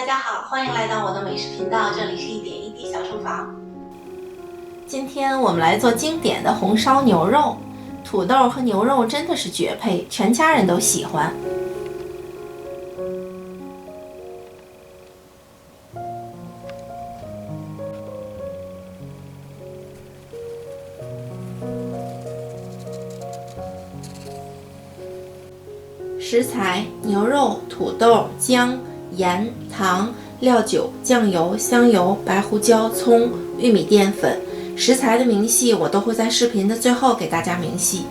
家好，欢迎来到我的美食频道，这里是一点一滴小厨房。今天我们来做经典的红烧牛肉，土豆和牛肉真的是绝配，全家人都喜欢。食材：牛肉、土豆、姜、盐、糖、料酒、酱油、香油、白胡椒、葱、玉米淀粉。食材的明细我都会在视频的最后给大家明细。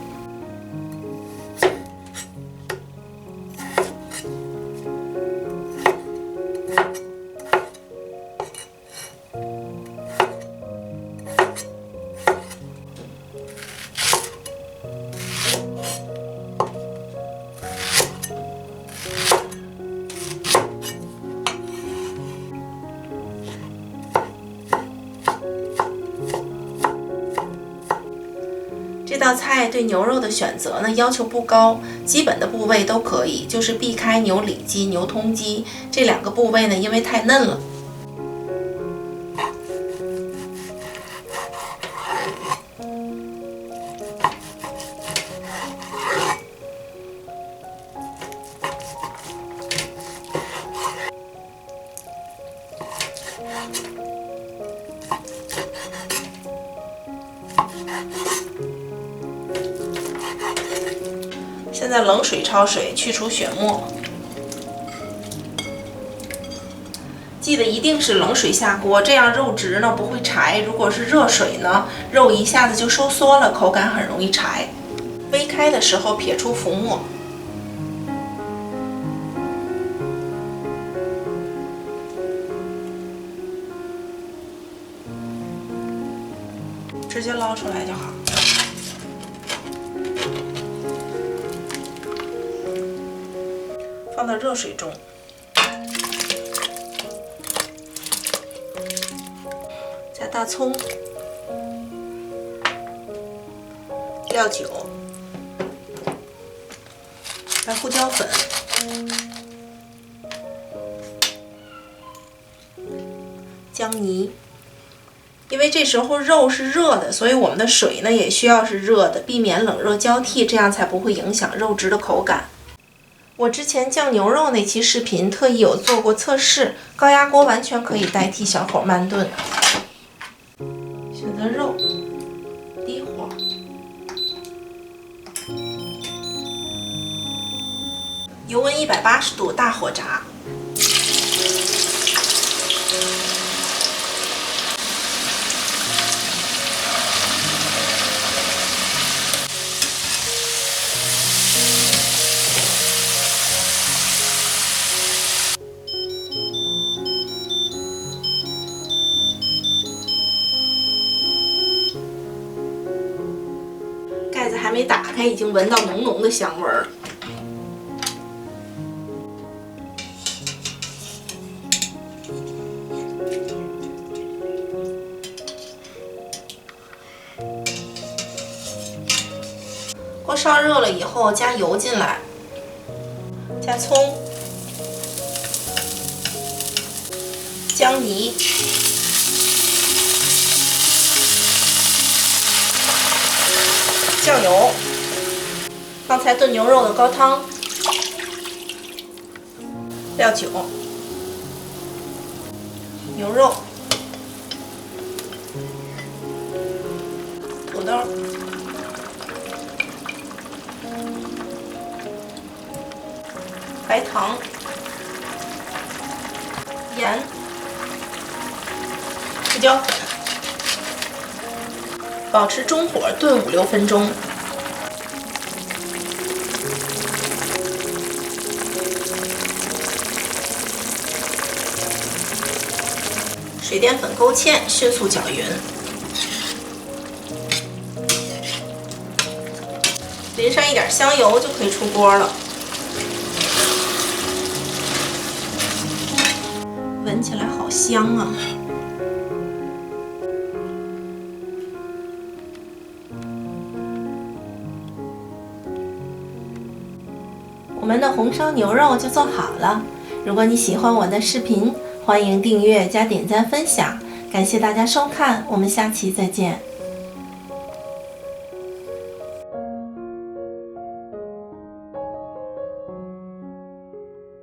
这道菜对牛肉的选择呢要求不高，基本的部位都可以，就是避开牛里脊、牛通肌这两个部位呢，因为太嫩了。现在冷水焯水，去除血沫。记得一定是冷水下锅，这样肉质呢不会柴。如果是热水呢，肉一下子就收缩了，口感很容易柴。煨开的时候撇出浮沫。直接捞出来就好。放到热水中，加大葱、料酒、白胡椒粉、姜泥。因为这时候肉是热的，所以我们的水呢也需要是热的，避免冷热交替，这样才不会影响肉质的口感。我之前酱牛肉那期视频特意有做过测试，高压锅完全可以代替小火慢炖。选择肉，低火，油温180度，大火炸。盖子还没打开，已经闻到浓浓的香味儿了。锅烧热了以后，加油进来，加葱、姜泥。酱油，刚才炖牛肉的高汤，料酒，牛肉，土豆，白糖，盐，胡椒粉。保持中火炖5-6分钟。水淀粉勾芡，迅速搅匀。淋上一点香油就可以出锅了。闻起来好香啊！我们的红烧牛肉就做好了。如果你喜欢我的视频，欢迎订阅加点赞分享，感谢大家收看，我们下期再见。